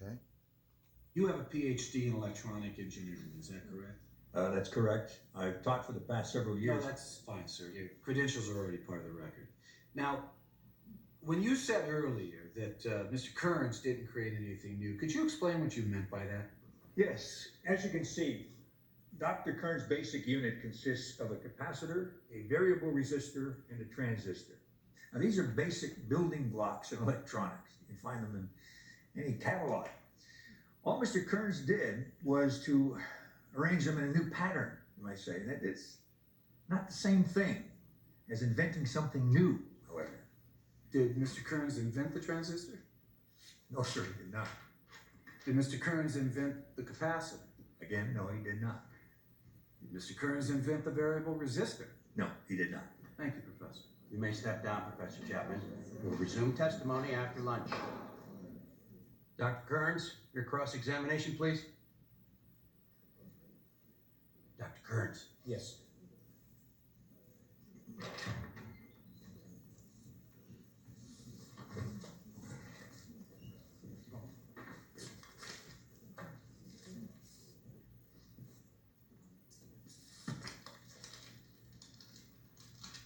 Okay. You have a PhD in electronic engineering, is that correct? That's correct. I've taught for the past several years. No, that's fine, sir. Your credentials are already part of the record. Now, when you said earlier that Mr. Kearns didn't create anything new, could you explain what you meant by that? Yes, as you can see, Dr. Kern's basic unit consists of a capacitor, a variable resistor, and a transistor. Now, these are basic building blocks in electronics. You can find them in any catalog. All Mr. Kearns did was to arrange them in a new pattern, you might say. That is not the same thing as inventing something new, however. Did Mr. Kearns invent the transistor? No, sir, he did not. Did Mr. Kearns invent the capacitor? Again, no, he did not. Did Mr. Kearns invent the variable resistor? No, he did not. Thank you, Professor. You may step down, Professor Chapman. We'll resume testimony after lunch. Dr. Kearns, your cross-examination, please. Dr. Kearns. Yes.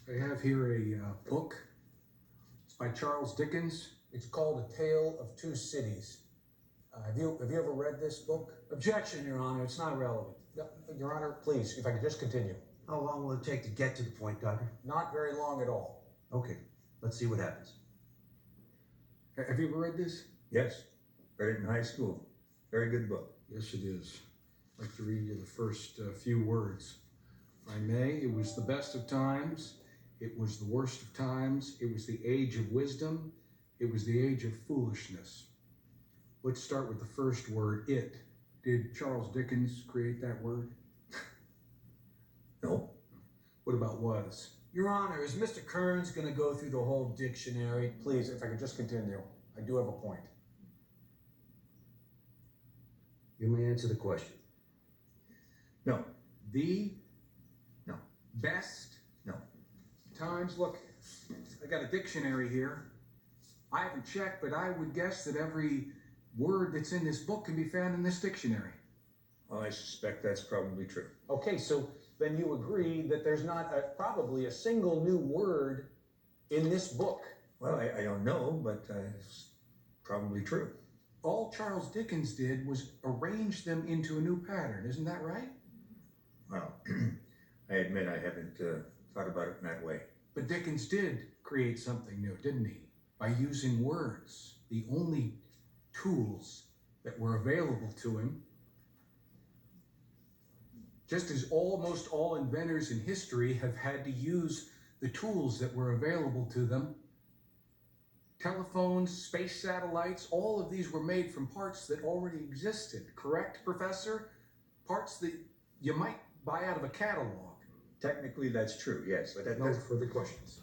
I have here a book. It's by Charles Dickens. It's called A Tale of Two Cities. Have you ever read this book? Objection, Your Honor. It's not relevant. No, Your Honor, please, if I could just continue. How long will it take to get to the point, Doctor? Not very long at all. Okay, let's see what happens. Have you ever read this? Yes, read it in high school. Very good book. Yes, it is. I'd like to read you the first few words. If I may, it was the best of times. It was the worst of times. It was the age of wisdom. It was the age of foolishness. Let's start with the first word, it. Did Charles Dickens create that word? No. What about was? Your Honor, is Mr. Kearns going to go through the whole dictionary? Please, if I could just continue. I do have a point. You may answer the question. No. The? No. Best? No. Times? Look, I got a dictionary here. I haven't checked, but I would guess that every word that's in this book can be found in this dictionary. Well, I suspect that's probably true. Okay, so then you agree that there's not probably a single new word in this book. Well, I don't know, but it's probably true. All Charles Dickens did was arrange them into a new pattern. Isn't that right? Well, I admit I haven't thought about it in that way. But Dickens did create something new, didn't he? By using words, the only tools that were available to him. Just as almost all inventors in history have had to use the tools that were available to them. Telephones, space satellites, all of these were made from parts that already existed, correct, Professor? Parts that you might buy out of a catalog. Technically, that's true, yes. But No further questions.